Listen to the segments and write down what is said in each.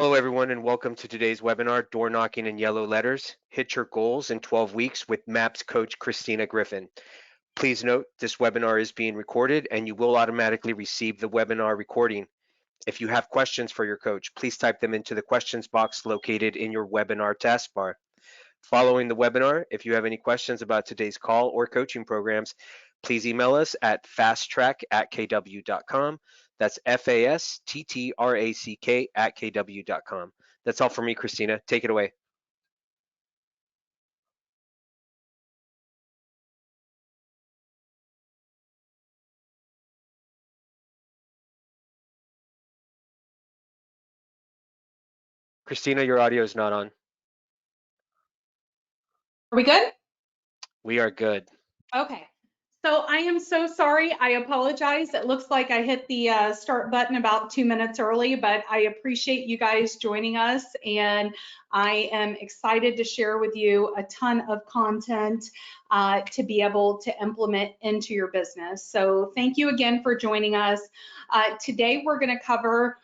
Hello, everyone, and welcome to today's webinar, Door Knocking in Yellow Letters, Hit Your Goals in 12 Weeks with MAPS coach Christina Griffin. Please note this webinar is being recorded and you will automatically receive the webinar recording. If you have questions for your coach, please type them into the questions box located in your webinar taskbar. Following the webinar, if you have any questions about today's call or coaching programs, please email us at fasttrack@kw.com. That's FASTTRACK@kw.com. That's all for me, Christina. Take it away. Christina, your audio is not on. Are we good? We are good. Okay. So I am so sorry. I apologize. It looks like I hit the start button about 2 minutes early, but I appreciate you guys joining us. And I am excited to share with you a ton of content to be able to implement into your business. So thank you again for joining us. Today, we're going to cover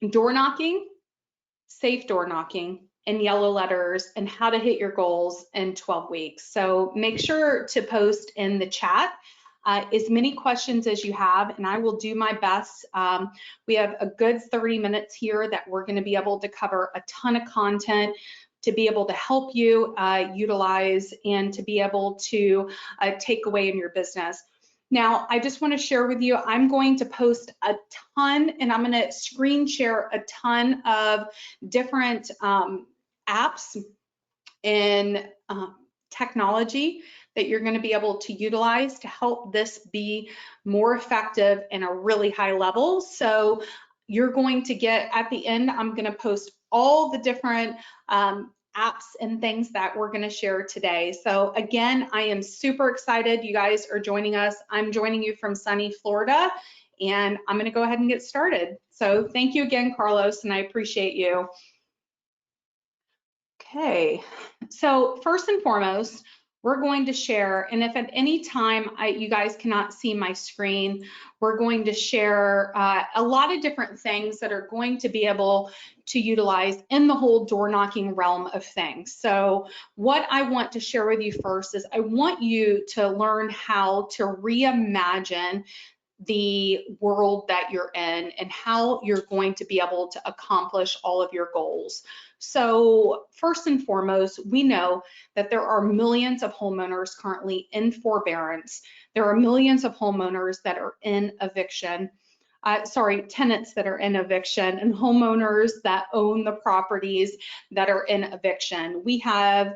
door knocking, safe door knocking in yellow letters, and how to hit your goals in 12 weeks. So make sure to post in the chat as many questions as you have, and I will do my best. We have a good 30 minutes here that we're going to be able to cover a ton of content to be able to help you utilize and to be able to take away in your business. Now, I just want to share with you, I'm going to post a ton and I'm going to screen share a ton of different apps and technology that you're going to be able to utilize to help this be more effective in a really high level. So you're going to get, at the end, I'm going to post all the different apps and things that we're going to share today. So again, I am super excited you guys are joining us. I'm joining you from sunny Florida, and I'm going to go ahead and get started. So thank you again, Carlos, and I appreciate you. Okay, so first and foremost, we're going to share, and if at any time you guys cannot see my screen, we're going to share a lot of different things that are going to be able to utilize in the whole door knocking realm of things. So what I want to share with you first is I want you to learn how to reimagine the world that you're in and how you're going to be able to accomplish all of your goals. So first and foremost, we know that there are millions of homeowners currently in forbearance. There are millions of homeowners that are in eviction. Tenants that are in eviction and homeowners that own the properties that are in eviction. We have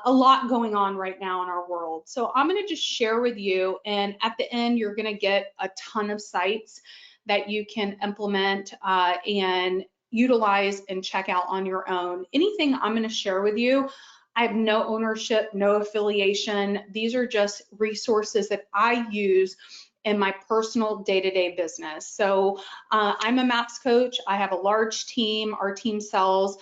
a lot going on right now in our world. So I'm going to just share with you, and at the end, you're going to get a ton of sites that you can implement and utilize and check out on your own. Anything I'm going to share with you, I have no ownership, no affiliation. These are just resources that I use in my personal day-to-day business. So I'm a MAPS coach. I have a large team. Our team sells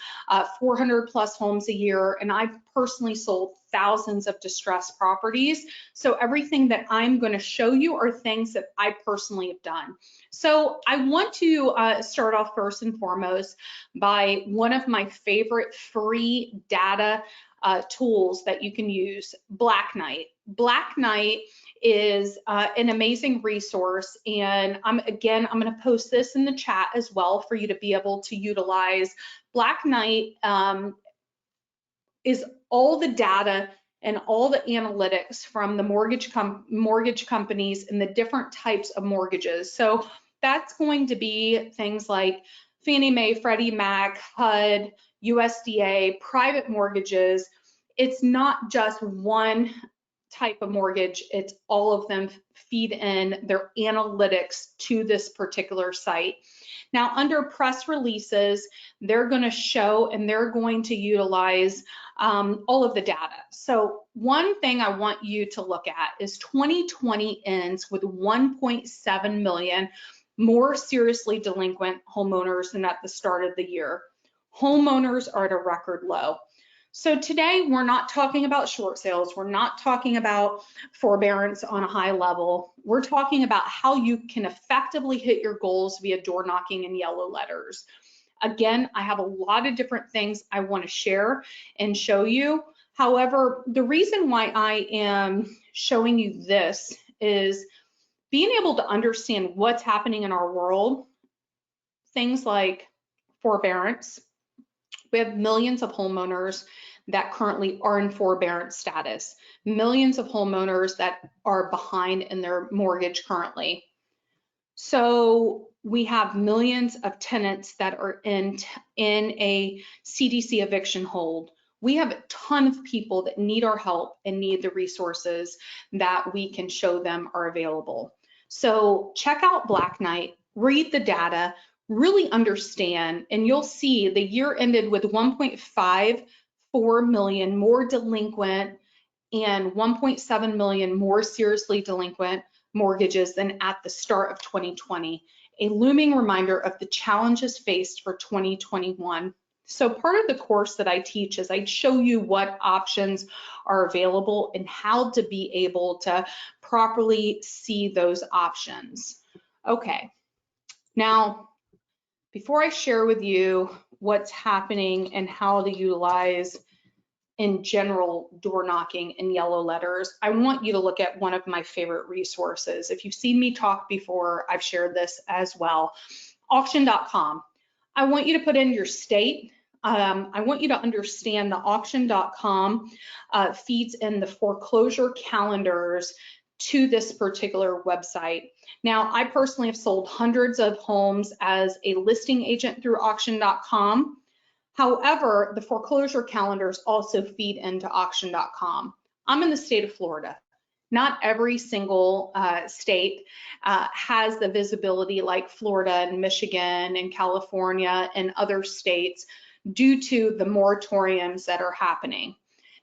400 plus homes a year, and I've personally sold thousands of distressed properties. So everything that I'm going to show you are things that I personally have done. So I want to start off first and foremost by one of my favorite free data tools that you can use, Black Knight. Black Knight is an amazing resource, and I'm going to post this in the chat as well for you to be able to utilize. Black Knight is all the data and all the analytics from the mortgage companies and the different types of mortgages. So that's going to be things like Fannie Mae, Freddie Mac, HUD, USDA, private mortgages. It's not just one type of mortgage, it's all of them feed in their analytics to this particular site. Now, under press releases, they're going to show and they're going to utilize all of the data. So one thing I want you to look at is 2020 ends with 1.7 million more seriously delinquent homeowners than at the start of the year. Homeowners are at a record low. So today we're not talking about short sales. We're not talking about forbearance on a high level. We're talking about how you can effectively hit your goals via door knocking and yellow letters. Again, I have a lot of different things I want to share and show you. However, the reason why I am showing you this is being able to understand what's happening in our world, things like forbearance. We have millions of homeowners that currently are in forbearance status, millions of homeowners that are behind in their mortgage currently. So we have millions of tenants that are in a CDC eviction hold. We have a ton of people that need our help and need the resources that we can show them are available. So check out Black Knight, read the data, really understand, and you'll see the year ended with 1.54 million more delinquent and 1.7 million more seriously delinquent mortgages than at the start of 2020, a looming reminder of the challenges faced for 2021. So part of the course that I teach is I show you what options are available and how to be able to properly see those options. Okay, now, before I share with you what's happening and how to utilize in general door knocking and yellow letters, I want you to look at one of my favorite resources. If you've seen me talk before, I've shared this as well. Auction.com. I want you to put in your state. I want you to understand the auction.com feeds in the foreclosure calendars to this particular website. Now, I personally have sold hundreds of homes as a listing agent through auction.com. However, the foreclosure calendars also feed into auction.com. I'm in the state of Florida. Not every single state has the visibility like Florida and Michigan and California and other states due to the moratoriums that are happening.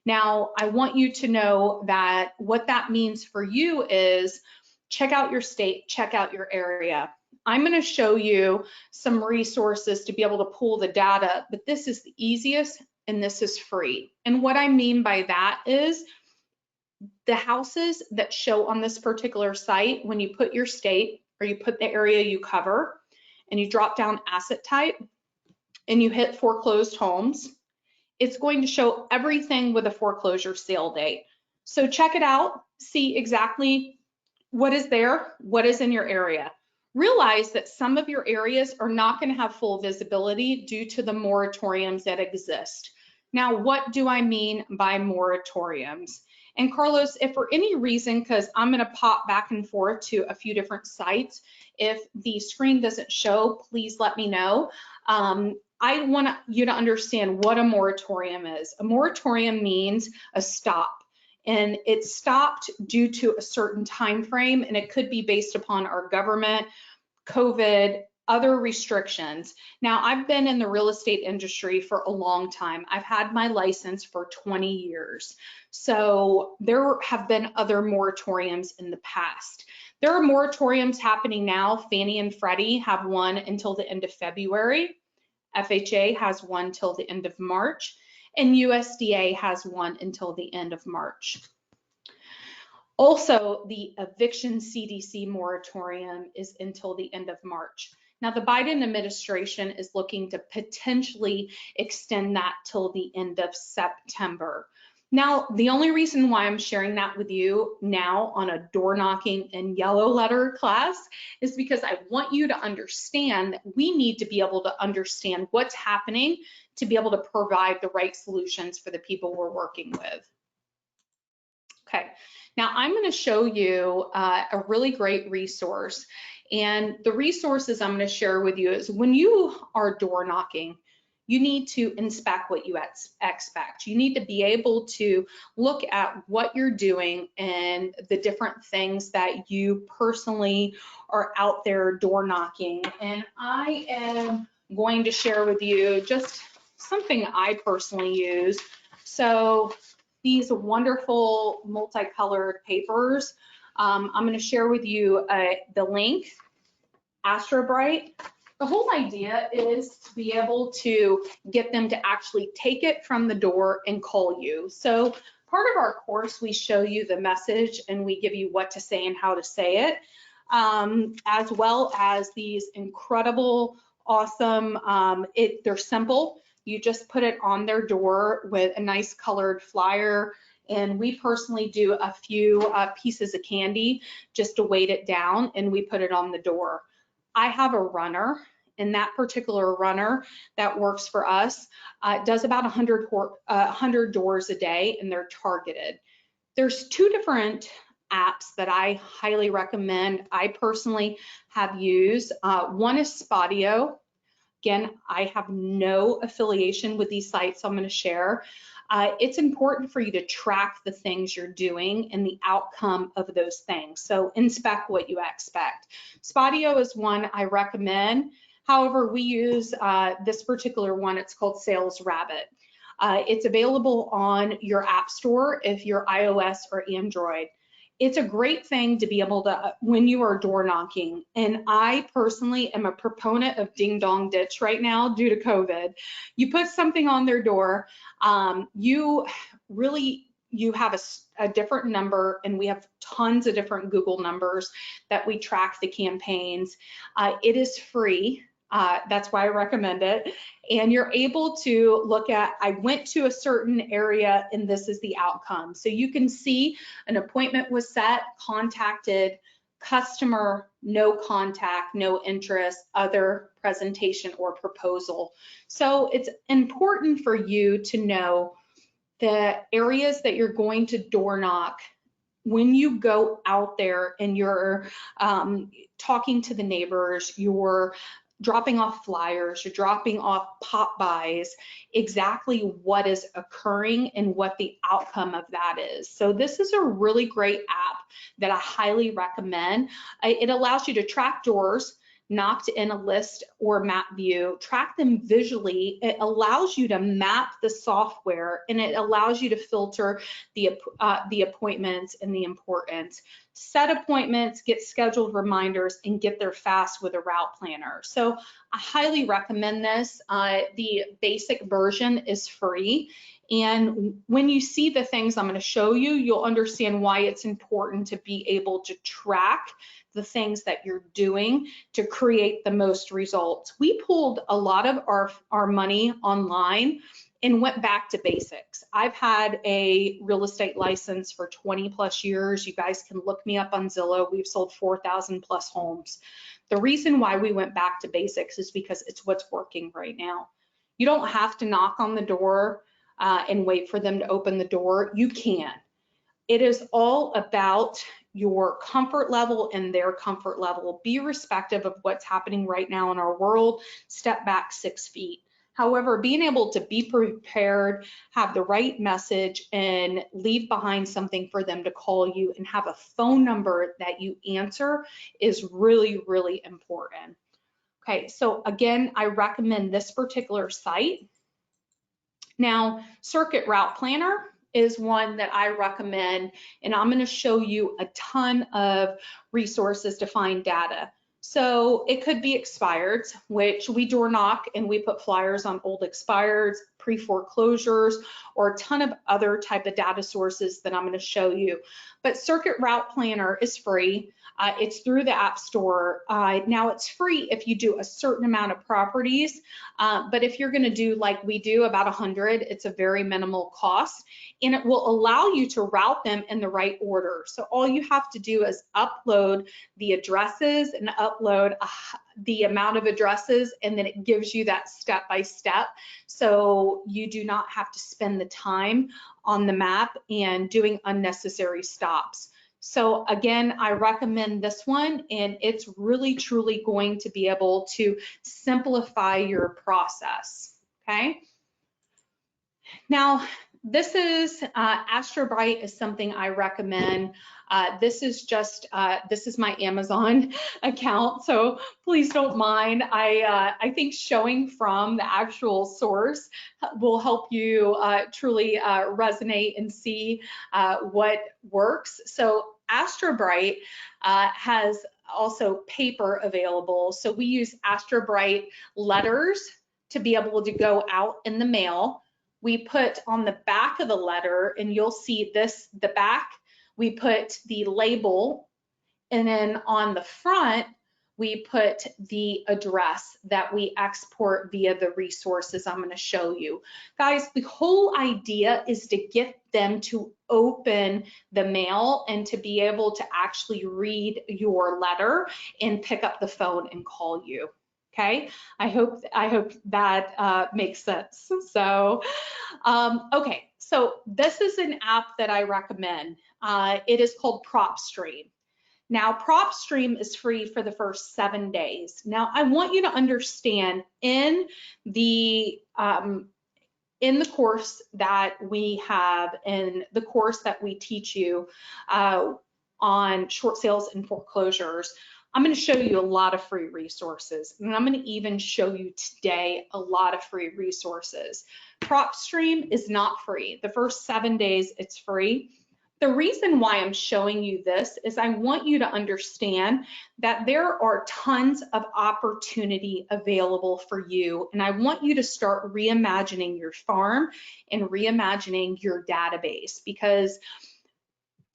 Now, I want you to know that what that means for you is check out your state, check out your area. I'm going to show you some resources to be able to pull the data, but this is the easiest and this is free. And what I mean by that is the houses that show on this particular site, when you put your state or you put the area you cover and you drop down asset type and you hit foreclosed homes, it's going to show everything with a foreclosure sale date. So check it out, see exactly what is there, what is in your area. Realize that some of your areas are not going to have full visibility due to the moratoriums that exist. Now, what do I mean by moratoriums? And Carlos, if for any reason, because I'm going to pop back and forth to a few different sites, if the screen doesn't show, please let me know. I want you to understand what a moratorium is. A moratorium means a stop, and it's stopped due to a certain time frame, and it could be based upon our government, COVID, other restrictions. Now, I've been in the real estate industry for a long time. I've had my license for 20 years. So there have been other moratoriums in the past. There are moratoriums happening now. Fannie and Freddie have one until the end of February. FHA has one till the end of March, and USDA has one until the end of March. Also, the eviction CDC moratorium is until the end of March. Now, the Biden administration is looking to potentially extend that till the end of September. Now, the only reason why I'm sharing that with you now on a door knocking and yellow letter class is because I want you to understand that we need to be able to understand what's happening to be able to provide the right solutions for the people we're working with. Okay, now I'm going to show you a really great resource. And the resources I'm going to share with you is when you are door knocking, you need to inspect what you expect. You need to be able to look at what you're doing and the different things that you personally are out there door knocking. And I am going to share with you just something I personally use. So these wonderful multicolored papers, I'm going to share with you the link, AstroBrite. The whole idea is to be able to get them to actually take it from the door and call you. So part of our course, we show you the message and we give you what to say and how to say it, as well as these incredible awesome. They're simple. You just put it on their door with a nice colored flyer. And we personally do a few pieces of candy just to weight it down, and we put it on the door. I have a runner, and that particular runner that works for us does about 100 doors a day, and they're targeted. There's two different apps that I highly recommend. I personally have used. One is Spodio. Again, I have no affiliation with these sites, so I'm going to share. It's important for you to track the things you're doing and the outcome of those things. So inspect what you expect. Spodio is one I recommend. However, we use this particular one. It's called Sales Rabbit. It's available on your app store if you're iOS or Android. It's a great thing to be able to, when you are door knocking, and I personally am a proponent of Ding Dong Ditch right now due to COVID. You put something on their door, you have a different number, and we have tons of different Google numbers that we track the campaigns. It is free. That's why I recommend it. And you're able to look at, I went to a certain area and this is the outcome. So you can see an appointment was set, contacted, customer, no contact, no interest, other presentation or proposal. So it's important for you to know the areas that you're going to door knock when you go out there and you're talking to the neighbors, you're dropping off flyers, you're dropping off pop buys, exactly what is occurring and what the outcome of that is. So this is a really great app that I highly recommend. It allows you to track doors knocked in a list or map view, track them visually. It allows you to map the software, and it allows you to filter the appointments and the importance. Set appointments, get scheduled reminders, and get there fast with a route planner. So I highly recommend this. The basic version is free. And when you see the things I'm going to show you, you'll understand why it's important to be able to track the things that you're doing to create the most results. We pulled a lot of our money online and went back to basics. I've had a real estate license for 20 plus years. You guys can look me up on Zillow. We've sold 4,000 plus homes. The reason why we went back to basics is because it's what's working right now. You don't have to knock on the door and wait for them to open the door. You can. It is all about your comfort level and their comfort level. Be respective of what's happening right now in our world. Step back 6 feet. However, being able to be prepared, have the right message, and leave behind something for them to call you and have a phone number that you answer is really, really important. Okay, so again, I recommend this particular site. Now, Circuit Route Planner is one that I recommend, and I'm going to show you a ton of resources to find data. So it could be expireds, which we door knock and we put flyers on old expireds, pre-foreclosures, or a ton of other type of data sources that I'm going to show you. But Circuit Route Planner is free. It's through the App Store. Now it's free if you do a certain amount of properties, but if you're going to do like we do, about 100, it's a very minimal cost, and it will allow you to route them in the right order. So all you have to do is upload the addresses and upload the amount of addresses, and then it gives you that step by step. So you do not have to spend the time on the map and doing unnecessary stops. So again, I recommend this one, and it's really truly going to be able to simplify your process, okay? Now, this is AstroBrite is something I recommend. This is my Amazon account, so please don't mind. I think showing from the actual source will help you truly resonate and see what works. So AstroBrite has also paper available. So we use AstroBrite letters to be able to go out in the mail. We put on the back of the letter, and you'll see this, the back, we put the label, and then on the front, we put the address that we export via the resources I'm going to show you. Guys, the whole idea is to get them to open the mail and to be able to actually read your letter and pick up the phone and call you. Okay, I hope that makes sense. So, okay, so this is an app that I recommend. It is called PropStream. Now, PropStream is free for the first 7 days. Now, I want you to understand in the course that we have, in the course that we teach you on short sales and foreclosures, I'm going to show you a lot of free resources, and I'm going to even show you today a lot of free resources. PropStream is not free. The first 7 days, it's free. The reason why I'm showing you this is I want you to understand that there are tons of opportunity available for you, and I want you to start reimagining your farm and reimagining your database, because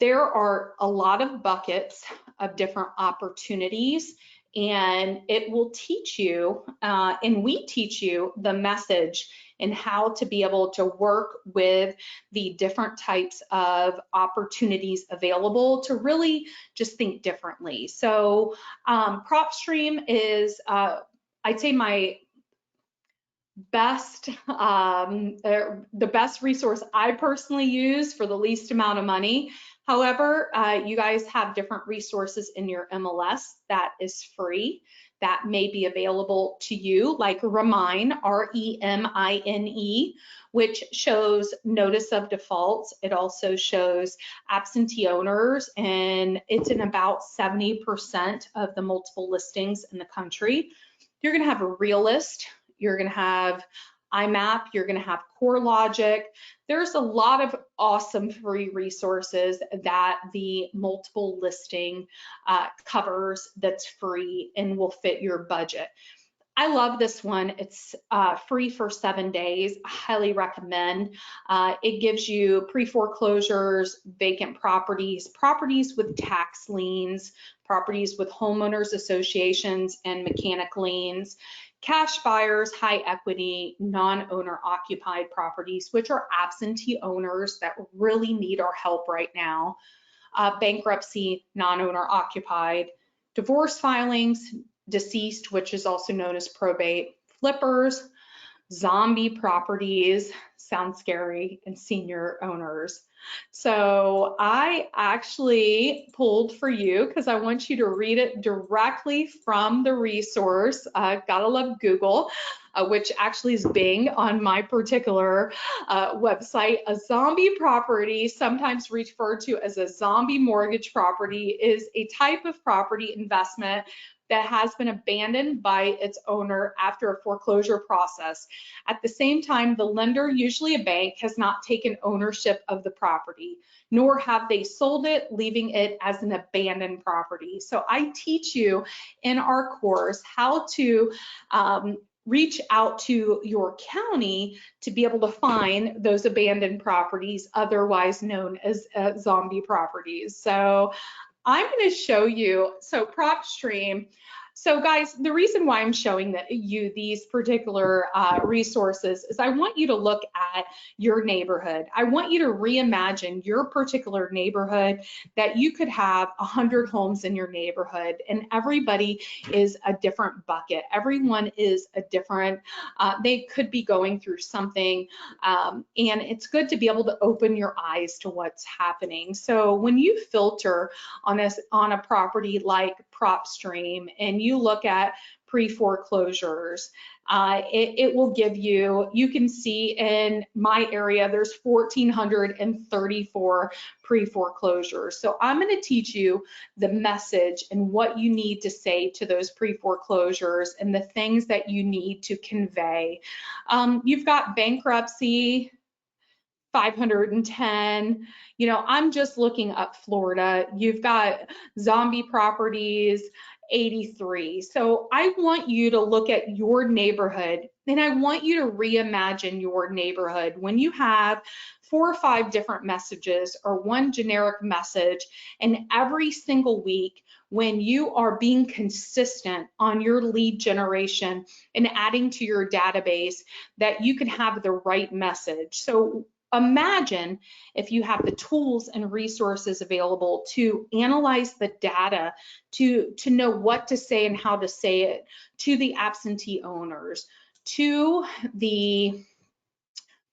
there are a lot of buckets of different opportunities, and it will teach you, and we teach you the message and how to be able to work with the different types of opportunities available to really just think differently. So PropStream is, I'd say, my best, the best resource I personally use for the least amount of money. However, you guys have different resources in your MLS that is free, that may be available to you, like Remine, R-E-M-I-N-E, which shows notice of defaults. It also shows absentee owners, and it's in about 70% of the multiple listings in the country. You're gonna have a Realist, you're gonna have IMAP, you're gonna have CoreLogic. There's a lot of awesome free resources that the multiple listing covers that's free and will fit your budget. I love this one. It's free for 7 days. I highly recommend. It gives you pre-foreclosures, vacant properties, properties with tax liens, properties with homeowners associations and mechanic liens, cash buyers, high equity, non-owner occupied properties, which are absentee owners that really need our help right now, bankruptcy, non-owner occupied, divorce filings, deceased, which is also known as probate, flippers, zombie properties, sounds scary, and senior owners. So I actually pulled for you because I want you to read it directly from the resource. Gotta love Google, which actually is Bing on my particular website. A zombie property, sometimes referred to as a zombie mortgage property, is a type of property investment that has been abandoned by its owner after a foreclosure process. At the same time, the lender, usually a bank, has not taken ownership of the property, nor have they sold it, leaving it as an abandoned property. So I teach you in our course how to reach out to your county to be able to find those abandoned properties, otherwise known as zombie properties. So I'm going to show you, so PropStream. So guys, the reason why I'm showing you these particular resources is I want you to look at your neighborhood. I want you to reimagine your particular neighborhood, that you could have 100 homes in your neighborhood, and everybody is a different bucket. Everyone is a different, they could be going through something, and it's good to be able to open your eyes to what's happening. So when you filter on a property like PropStream and you look at pre-foreclosures, it will give you, you can see in my area, there's 1,434 pre-foreclosures. So I'm going to teach you the message and what you need to say to those pre-foreclosures and the things that you need to convey. You've got bankruptcy, 510. You know, I'm just looking up Florida. You've got zombie properties, 83. So I want you to look at your neighborhood, and I want you to reimagine your neighborhood. When you have 4 or 5 different messages or one generic message, and every single week when you are being consistent on your lead generation and adding to your database, that you can have the right message. So imagine if you have the tools and resources available to analyze the data, to know what to say and how to say it to the absentee owners, to the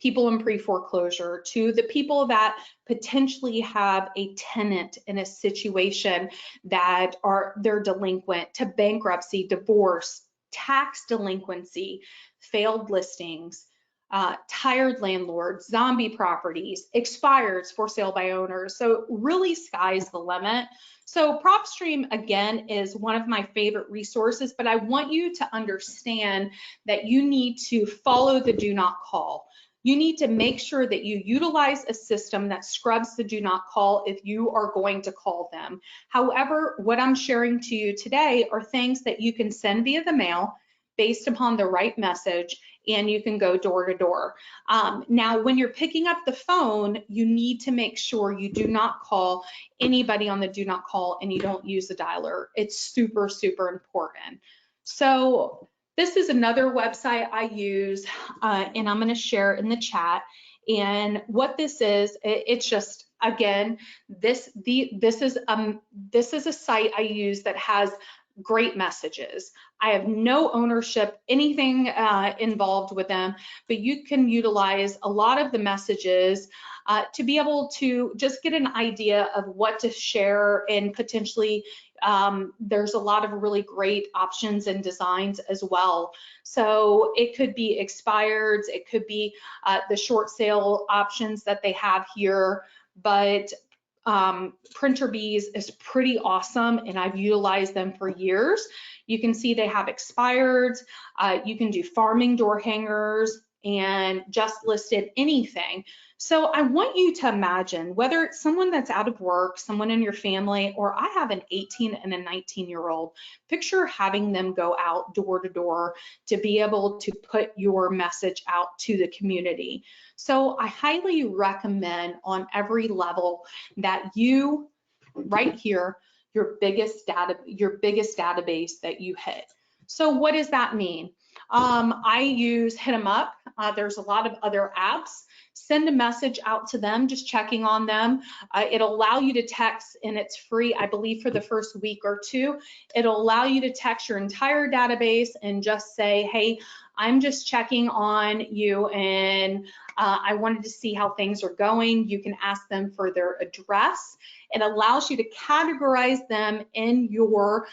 people in pre-foreclosure, to the people that potentially have a tenant in a situation that they're delinquent, to bankruptcy, divorce, tax delinquency, failed listings, tired landlords, zombie properties, expireds, for sale by owners. So really sky's the limit. So PropStream, again, is one of my favorite resources, but I want you to understand that you need to follow the do not call. You need to make sure that you utilize a system that scrubs the do not call if you are going to call them. However, what I'm sharing to you today are things that you can send via the mail based upon the right message, and you can go door to door. Now, when you're picking up the phone, you need to make sure you do not call anybody on the do not call and you don't use the dialer. It's super, super important. So this is another website I use, and I'm going to share in the chat. And what this is, it's just, again, this is a site I use that has great messages. I have no ownership, anything involved with them, but you can utilize a lot of the messages to be able to just get an idea of what to share, and potentially there's a lot of really great options and designs as well. So it could be expireds, it could be the short sale options that they have here, but PrinterBees is pretty awesome, and I've utilized them for years. You can see they have expireds, you can do farming door hangers, and just listed anything. So I want you to imagine, whether it's someone that's out of work, someone in your family, or I have an 18 and a 19-year-old, picture having them go out door to door to be able to put your message out to the community. So I highly recommend on every level that you, right here, your biggest database that you hit. So what does that mean? I use Hit 'em Up. There's a lot of other apps. Send a message out to them, just checking on them. It'll allow you to text, and it's free, I believe, for the first week or two. It'll allow you to text your entire database and just say, hey, I'm just checking on you, and I wanted to see how things are going. You can ask them for their address. It allows you to categorize them in your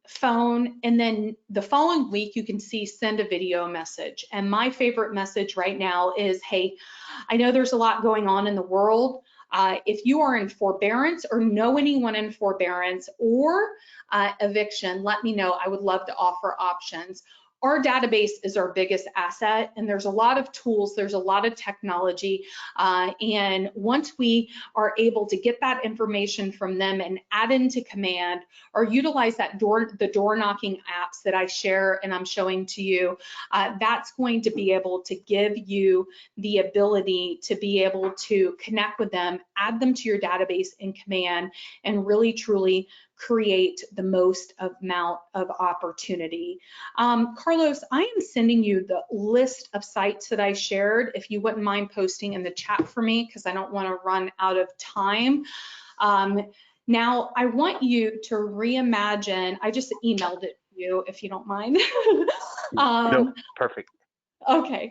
phone, and then the following week you can see send a video message. And my favorite message right now is, hey, I know there's a lot going on in the world. If you are in forbearance or know anyone in forbearance or eviction, let me know. I would love to offer options. Our database is our biggest asset, and there's a lot of tools, there's a lot of technology, and once we are able to get that information from them and add into Command or utilize the door knocking apps that I share and I'm showing to you, that's going to be able to give you the ability to be able to connect with them, add them to your database in Command, and really truly create the most amount of opportunity. Carlos, I am sending you the list of sites that I shared, if you wouldn't mind posting in the chat for me, because I don't want to run out of time. Now, I want you to reimagine, I just emailed it to you, if you don't mind. No, perfect. Okay.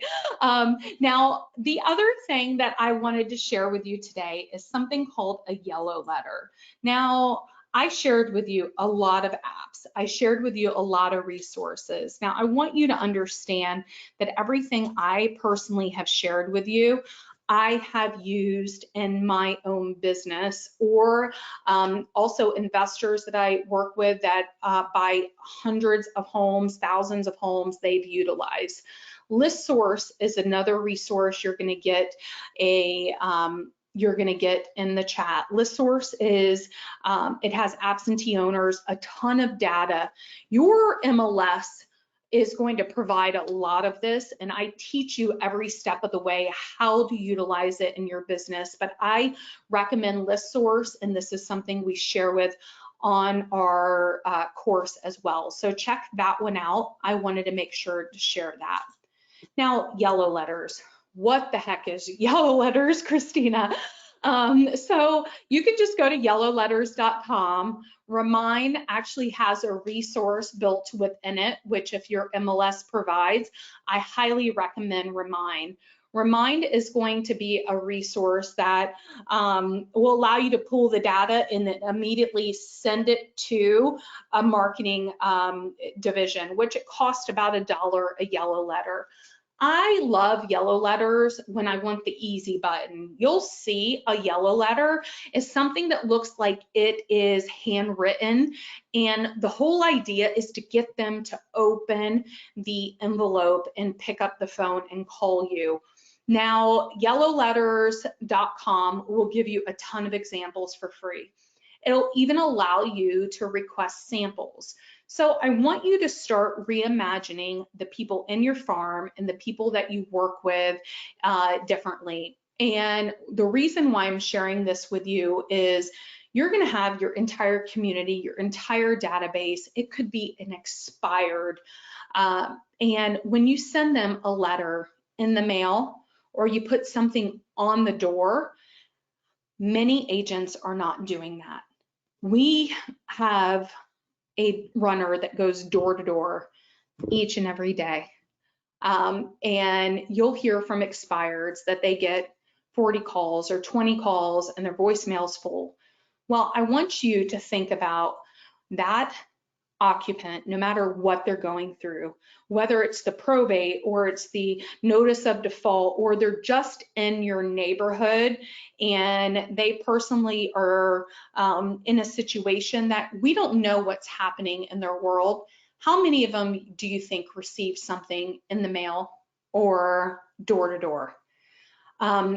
Now, the other thing that I wanted to share with you today is something called a yellow letter. Now, I shared with you a lot of apps. I shared with you a lot of resources. Now, I want you to understand that everything I personally have shared with you, I have used in my own business, or also investors that I work with that buy hundreds of homes, thousands of homes, they've utilized. ListSource is another resource. You're going to get a you're going to get in the chat. ListSource is, it has absentee owners, a ton of data. Your MLS is going to provide a lot of this, and I teach you every step of the way how to utilize it in your business. But I recommend ListSource, and this is something we share with on our course as well. So check that one out. I wanted to make sure to share that. Now, yellow letters. What the heck is yellow letters, Christina? So you can just go to yellowletters.com. Remind actually has a resource built within it, which if your MLS provides, I highly recommend Remind. Remind is going to be a resource that will allow you to pull the data and then immediately send it to a marketing division, which it costs about $1 a yellow letter. I love yellow letters when I want the easy button. You'll see a yellow letter is something that looks like it is handwritten, and the whole idea is to get them to open the envelope and pick up the phone and call you. Now, yellowletters.com will give you a ton of examples for free. It'll even allow you to request samples. So I want you to start reimagining the people in your farm and the people that you work with differently. And the reason why I'm sharing this with you is you're going to have your entire community, your entire database. It could be an expired. And when you send them a letter in the mail or you put something on the door, many agents are not doing that. We have a runner that goes door to door each and every day. And you'll hear from expireds that they get 40 calls or 20 calls and their voicemail's full. Well, I want you to think about that occupant, no matter what they're going through, whether it's the probate or it's the notice of default, or they're just in your neighborhood and they personally are in a situation that we don't know what's happening in their world. How many of them do you think receive something in the mail or door to door?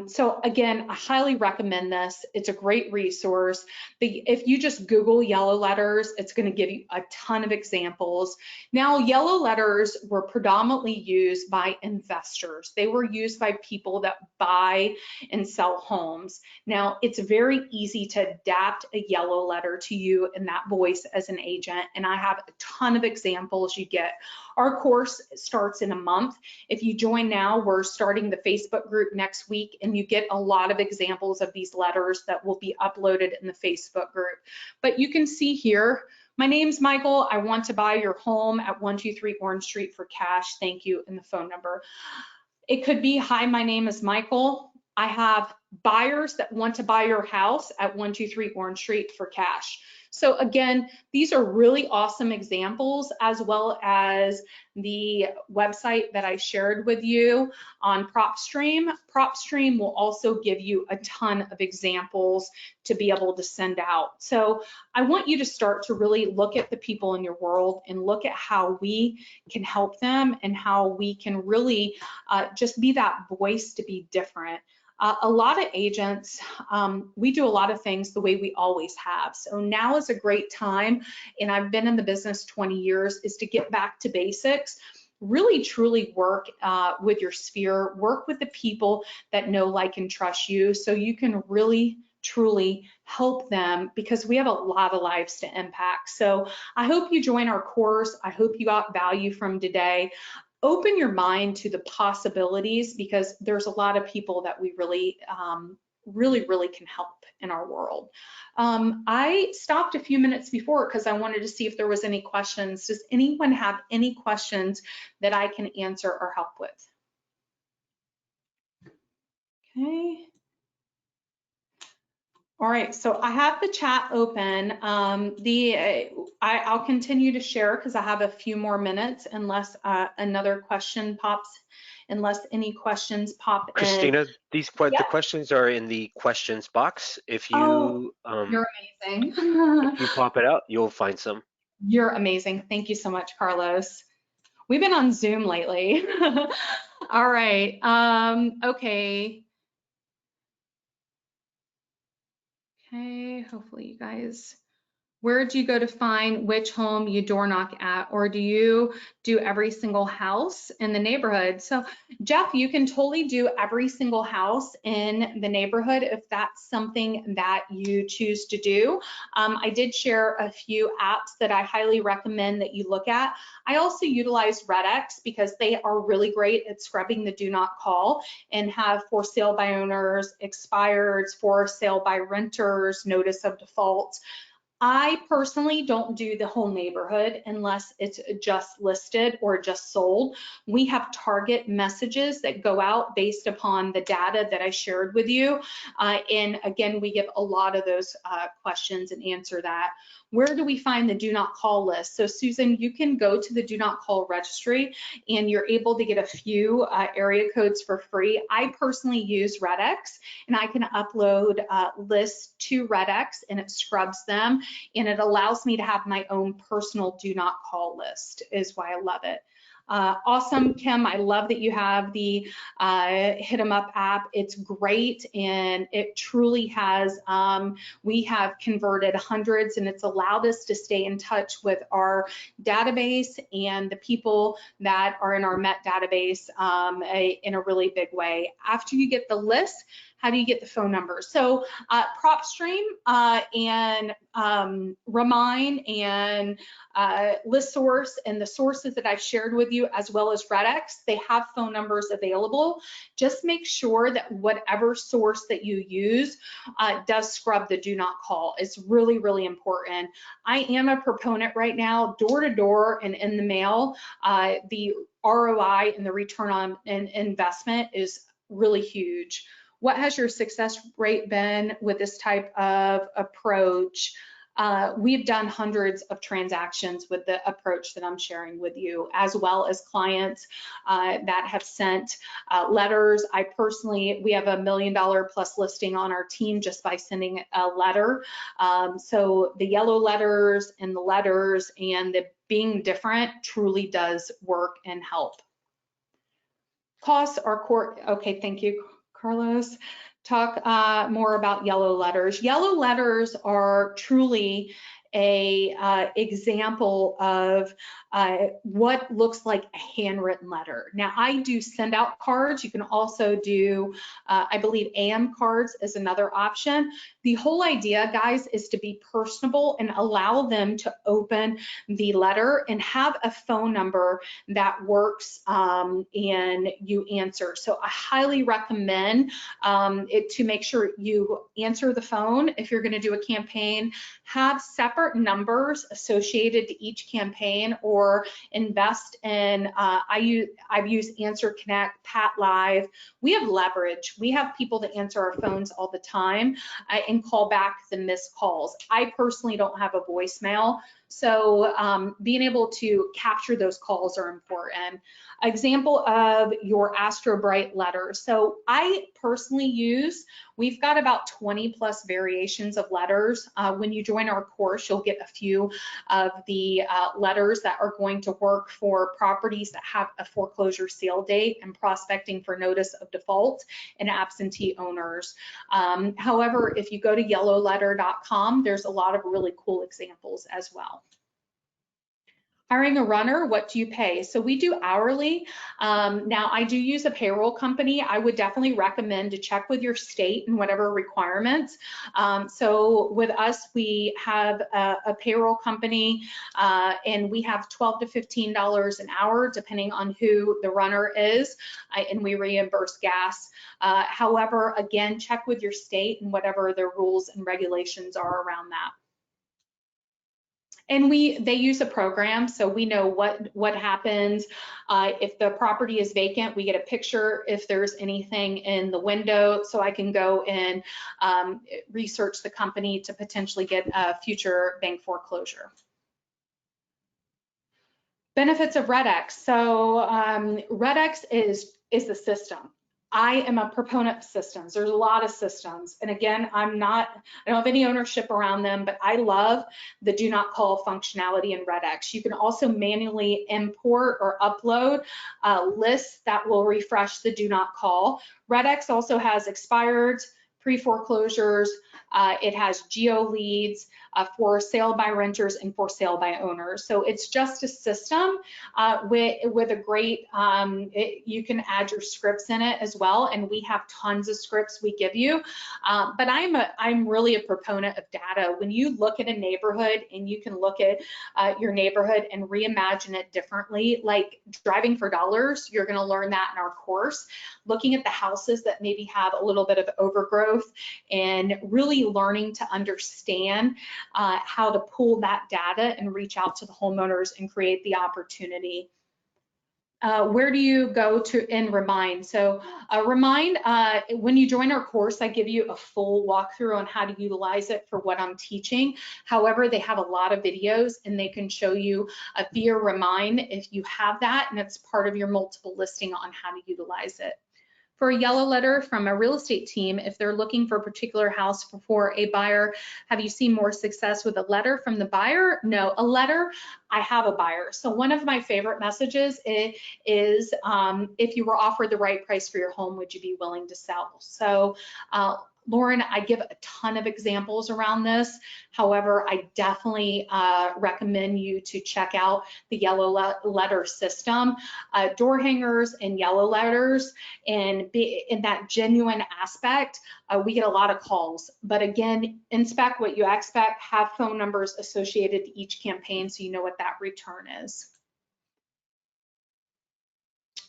So again, I highly recommend this. It's a great resource. If you just Google yellow letters, it's going to give you a ton of examples. Now, yellow letters were predominantly used by investors. They were used by people that buy and sell homes. Now, it's very easy to adapt a yellow letter to you in that voice as an agent, and I have a ton of examples you get. Our course starts in a month. If you join now, we're starting the Facebook group next week, and you get a lot of examples of these letters that will be uploaded in the Facebook group. But you can see here, my name's Michael. I want to buy your home at 123 Orange Street for cash. Thank you, and the phone number. It could be, hi, my name is Michael. I have buyers that want to buy your house at 123 Orange Street for cash. So again, these are really awesome examples, as well as the website that I shared with you on PropStream. PropStream will also give you a ton of examples to be able to send out. So I want you to start to really look at the people in your world and look at how we can help them and how we can really just be that voice to be different. A lot of agents, we do a lot of things the way we always have. So now is a great time, and I've been in the business 20 years, is to get back to basics. Really, truly work with your sphere, work with the people that know, like, and trust you, so you can really, truly help them, because we have a lot of lives to impact. So I hope you join our course. I hope you got value from today. Open your mind to the possibilities, because there's a lot of people that we really, really can help in our world. I stopped a few minutes before because I wanted to see if there was any questions. Does anyone have any questions that I can answer or help with? Okay. All right, so I have the chat open. I'll continue to share because I have a few more minutes, unless another question pops, unless any questions pop Christina, in. the questions are in the questions box. If you You're amazing. if you pop it out, you'll find some. You're amazing. Thank you so much, Carlos. We've been on Zoom lately. All right. Okay. Okay, hopefully you guys, where do you go to find which home you door knock at, or do you do every single house in the neighborhood? So Jeff, you can totally do every single house in the neighborhood if that's something that you choose to do. I did share a few apps that I highly recommend that you look at. I also utilize Red-X because they are really great at scrubbing the do not call and have for sale by owners, expireds, for sale by renters, notice of default. I personally don't do the whole neighborhood unless it's just listed or just sold. We have target messages that go out based upon the data that I shared with you. And again, we give a lot of those questions and answer that. Where do we find the do not call list? So Susan, you can go to the do not call registry and you're able to get a few area codes for free. I personally use Red-X and I can upload lists to Red-X and it scrubs them. And it allows me to have my own personal do not call list, is why I love it. Awesome, Kim. I love that you have the Hit 'em Up app. It's great and it truly has, we have converted hundreds and it's allowed us to stay in touch with our database and the people that are in our MET database in a really big way. After you get the list, how do you get the phone number? So PropStream and Remind and ListSource and the sources that I've shared with you, as well as Red-X, they have phone numbers available. Just make sure that whatever source that you use does scrub the do not call. It's really, really important. I am a proponent right now, door to door and in the mail, the ROI and the return on investment is really huge. What has your success rate been with this type of approach? We've done hundreds of transactions with the approach that I'm sharing with you, as well as clients that have sent letters. I personally, we have $1 million plus listing on our team just by sending a letter. So the yellow letters and the letters and the being different truly does work and help. Costs are core. Okay, thank you, Carlos. Talk more about yellow letters. Yellow letters are truly a example of what looks like a handwritten letter. Now, I do send out cards. You can also do, I believe AM cards is another option. The whole idea, guys, is to be personable and allow them to open the letter and have a phone number that works and you answer. So I highly recommend it to make sure you answer the phone. If you're going to do a campaign, have separate numbers associated to each campaign or invest in, I've used Answer Connect, Pat Live. We have leverage. We have people that answer our phones all the time and call back the missed calls. I personally don't have a voicemail. So being able to capture those calls are important. Example of your Astro Bright letters. So I personally use, we've got about 20 plus variations of letters. When you join our course, you'll get a few of the letters that are going to work for properties that have a foreclosure sale date and prospecting for notice of default and absentee owners. However, if you go to yellowletter.com, there's a lot of really cool examples as well. Hiring a runner, what do you pay? So we do hourly. Now I do use a payroll company. I would definitely recommend to check with your state and whatever requirements. So with us, we have a payroll company and we have $12 to $15 an hour, depending on who the runner is, and we reimburse gas. However, again, check with your state and whatever their rules and regulations are around that. And they use a program, so we know what happens if the property is vacant. We get a picture if there's anything in the window, so I can go and research the company to potentially get a future bank foreclosure. Benefits of Red-X. So Red-X is the system. I am a proponent of systems. There's a lot of systems. And again, I don't have any ownership around them, but I love the do not call functionality in Red-X. You can also manually import or upload lists that will refresh the do not call. Red-X also has expireds, pre-foreclosures. It has geo leads for sale by renters and for sale by owners. So it's just a system with a great, you can add your scripts in it as well. And we have tons of scripts we give you. But I'm really a proponent of data. When you look at a neighborhood and you can look at your neighborhood and reimagine it differently, like driving for dollars, you're going to learn that in our course. Looking at the houses that maybe have a little bit of overgrowth and really learning to understand how to pull that data and reach out to the homeowners and create the opportunity. Where do you go to in Remind? So Remind, when you join our course, I give you a full walkthrough on how to utilize it for what I'm teaching. However, they have a lot of videos and they can show you via Remind if you have that and it's part of your multiple listing on how to utilize it. For a yellow letter from a real estate team, if they're looking for a particular house for a buyer, have you seen more success with a letter from the buyer? No, a letter, I have a buyer. So one of my favorite messages is if you were offered the right price for your home, would you be willing to sell? So Lauren, I give a ton of examples around this. However, I definitely recommend you to check out the yellow letter system. Door hangers and yellow letters, and in that genuine aspect, we get a lot of calls. But again, inspect what you expect, have phone numbers associated to each campaign so you know what that return is.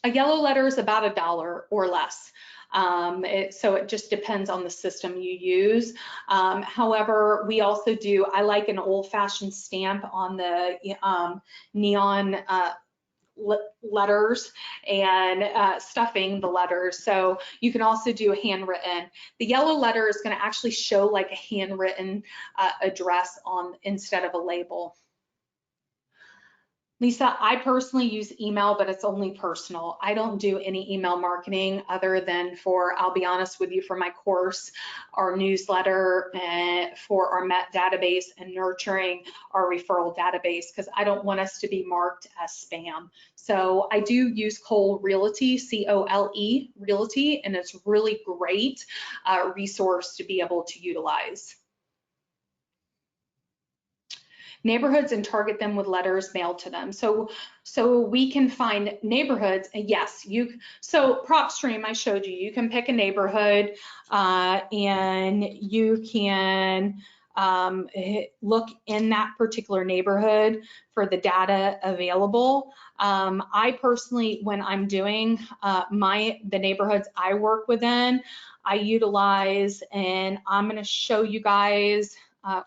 A yellow letter is about $1 or less. So it just depends on the system you use. However, we also do, I like an old-fashioned stamp on the neon letters and stuffing the letters. So you can also do a handwritten. The yellow letter is going to actually show like a handwritten address on instead of a label. Lisa, I personally use email, but it's only personal. I don't do any email marketing other than for, I'll be honest with you, for my course, our newsletter, for our MET database and nurturing our referral database, because I don't want us to be marked as spam. So I do use Cole Realty, C-O-L-E Realty, and it's really great resource to be able to utilize. Neighborhoods and target them with letters mailed to them. So we can find neighborhoods, and yes, so PropStream, I showed you, you can pick a neighborhood and you can look in that particular neighborhood for the data available. I personally, when I'm doing the neighborhoods I work within, I utilize, and I'm going to show you guys.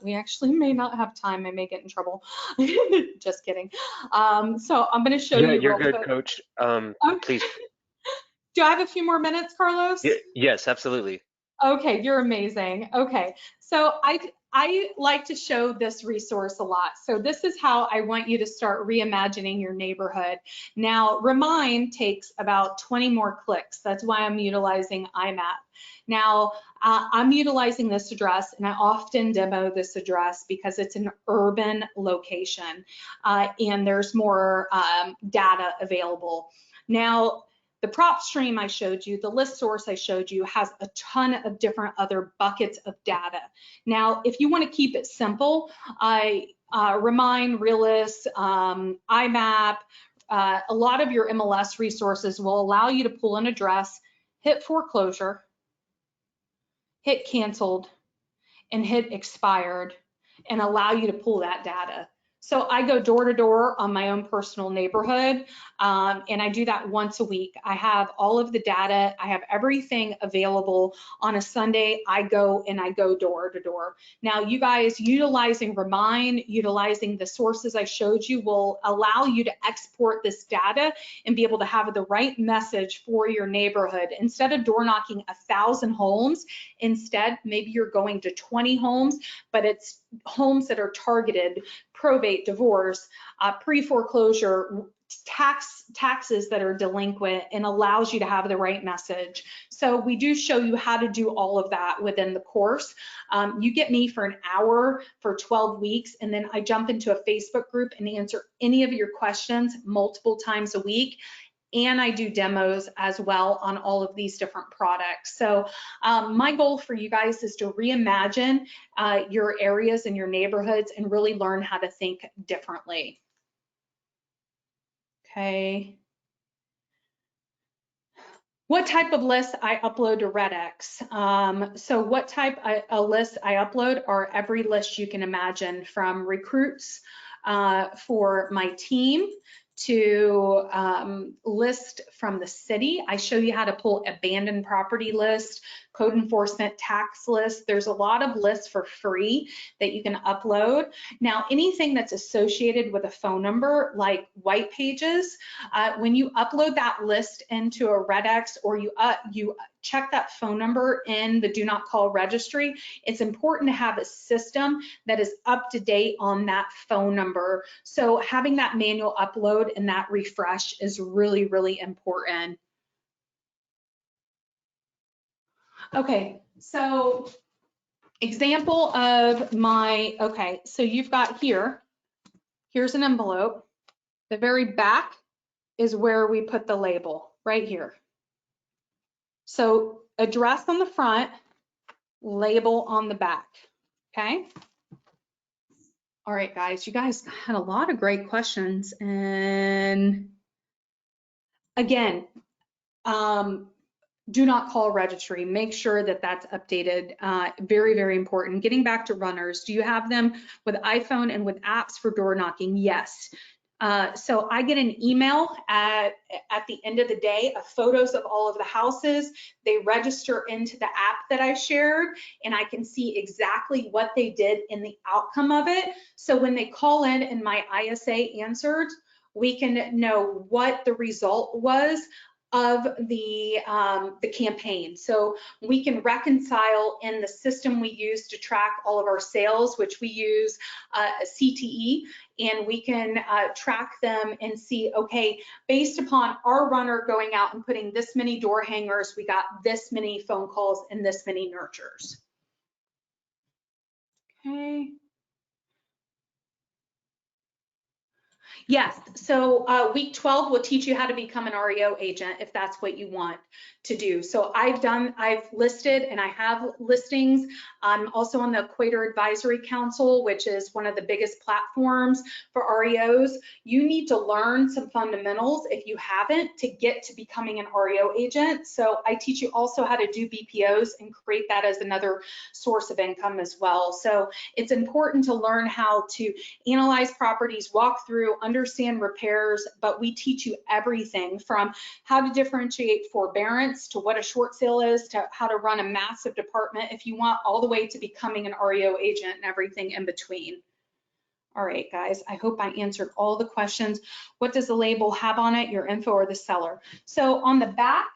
We actually may not have time. I may get in trouble. Just kidding. So I'm going to show you. You're good, Coach. Please. Do I have a few more minutes, Carlos? Yes, absolutely. Okay, you're amazing. Okay, so I like to show this resource a lot. So this is how I want you to start reimagining your neighborhood. Now, Remind takes about 20 more clicks. That's why I'm utilizing IMAP. Now, I'm utilizing this address, and I often demo this address because it's an urban location and there's more data available. Now, the PropStream I showed you, the list source I showed you, has a ton of different other buckets of data. Now, if you want to keep it simple, Remind, Realist, IMAP, a lot of your MLS resources will allow you to pull an address, hit foreclosure, hit canceled, and hit expired, and allow you to pull that data. So I go door to door on my own personal neighborhood, and I do that once a week. I have all of the data. I have everything available. On a Sunday, I go door to door. Now, you guys utilizing Remind, utilizing the sources I showed you will allow you to export this data and be able to have the right message for your neighborhood. Instead of door knocking 1,000 homes, instead, maybe you're going to 20 homes, but it's homes that are targeted, probate, divorce, pre-foreclosure, taxes that are delinquent, and allows you to have the right message. So we do show you how to do all of that within the course. You get me for an hour for 12 weeks, and then I jump into a Facebook group and answer any of your questions multiple times a week. and I do demos as well on all of these different products. So my goal for you guys is to reimagine your areas and your neighborhoods and really learn how to think differently. Okay. What type of lists I upload to Redx? So what type of list I upload are every list you can imagine, from recruits for my team to list from the city. I show you how to pull abandoned property list, code enforcement tax list. There's a lot of lists for free that you can upload. Now, anything that's associated with a phone number, like white pages, when you upload that list into a Redx, or you check that phone number in the do not call registry, it's important to have a system that is up to date on that phone number. So having that manual upload and that refresh is really, really important. Okay, so example of my, okay, so you've got here's an envelope. The very back is where we put the label, right here. So address on the front, label on the back, okay? All right, guys, you guys had a lot of great questions. And again, do not call registry. Make sure that that's updated. Very, very important. Getting back to runners, do you have them with iPhone and with apps for door knocking? Yes. So I get an email at the end of the day of photos of all of the houses. They register into the app that I shared, and I can see exactly what they did in the outcome of it. So when they call in and my ISA answered, we can know what the result was of the campaign. So we can reconcile in the system we use to track all of our sales, which we use CTE, and we can track them and see, okay, based upon our runner going out and putting this many door hangers, we got this many phone calls and this many nurtures. Okay. Yes, so week 12 will teach you how to become an REO agent if that's what you want to do. So I've listed and I have listings. I'm also on the Equator Advisory Council, which is one of the biggest platforms for REOs. You need to learn some fundamentals if you haven't to get to becoming an REO agent. So I teach you also how to do BPOs and create that as another source of income as well. So it's important to learn how to analyze properties, walk through, understand repairs, but we teach you everything from how to differentiate forbearance to what a short sale is to how to run a massive department if you want, all the way to becoming an REO agent and everything in between. All right, guys, I hope I answered all the questions. What does the label have on it, your info or the seller? So on the back,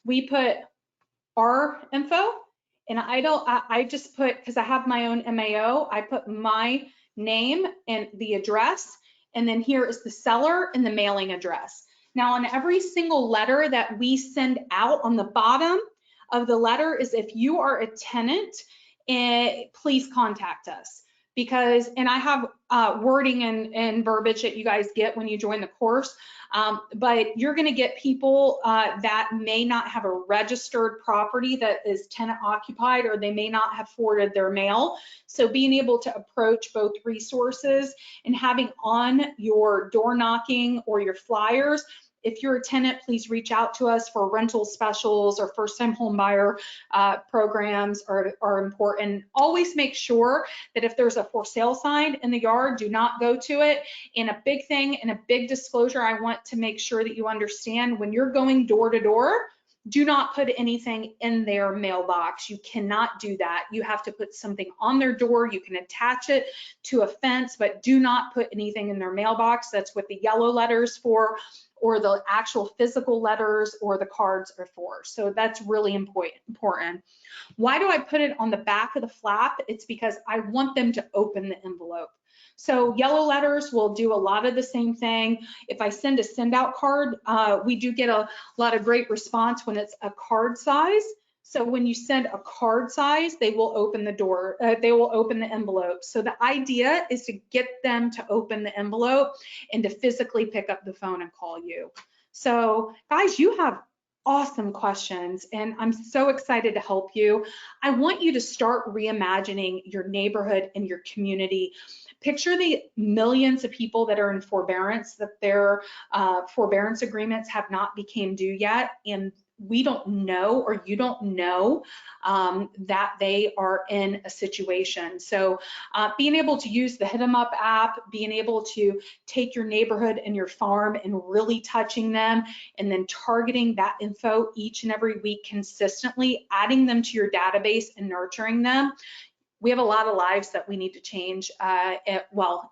we put our info, and I just put, because I have my own MAO, I put my name and the address, and then here is the seller and the mailing address. Now on every single letter that we send out, on the bottom of the letter is if you are a tenant, please contact us. Because, and I have wording and verbiage that you guys get when you join the course, but you're gonna get people that may not have a registered property that is tenant occupied, or they may not have forwarded their mail. So being able to approach both resources and having on your door knocking or your flyers, if you're a tenant, please reach out to us for rental specials or first-time home buyer programs are important. Always make sure that if there's a for sale sign in the yard, do not go to it. And a big thing and a big disclosure I want to make sure that you understand, when you're going door to door, do not put anything in their mailbox. You cannot do that. You have to put something on their door. You can attach it to a fence, but do not put anything in their mailbox. That's what the yellow letters for, or the actual physical letters or the cards are for. So that's really important. Why do I put it on the back of the flap? It's because I want them to open the envelope. So yellow letters will do a lot of the same thing. If I send a send out card, we do get a lot of great response when it's a card size. So when you send a card size, they will open the door, they will open the envelope. So the idea is to get them to open the envelope and to physically pick up the phone and call you. So guys, you have awesome questions and I'm so excited to help you. I want you to start reimagining your neighborhood and your community. Picture the millions of people that are in forbearance, that their forbearance agreements have not become due yet, and we don't know, or you don't know that they are in a situation. So being able to use the Hit 'em Up app, being able to take your neighborhood and your farm and really touching them, and then targeting that info each and every week consistently, adding them to your database and nurturing them. We have a lot of lives that we need to change,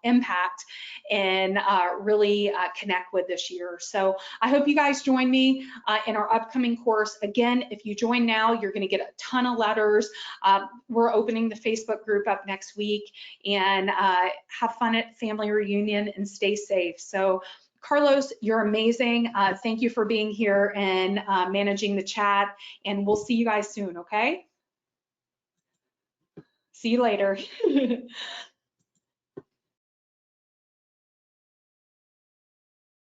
impact and really connect with this year. So I hope you guys join me in our upcoming course. Again, if you join now, you're going to get a ton of letters. We're opening the Facebook group up next week, and have fun at family reunion and stay safe. So Carlos, you're amazing. Thank you for being here and managing the chat, and we'll see you guys soon, okay? See you later.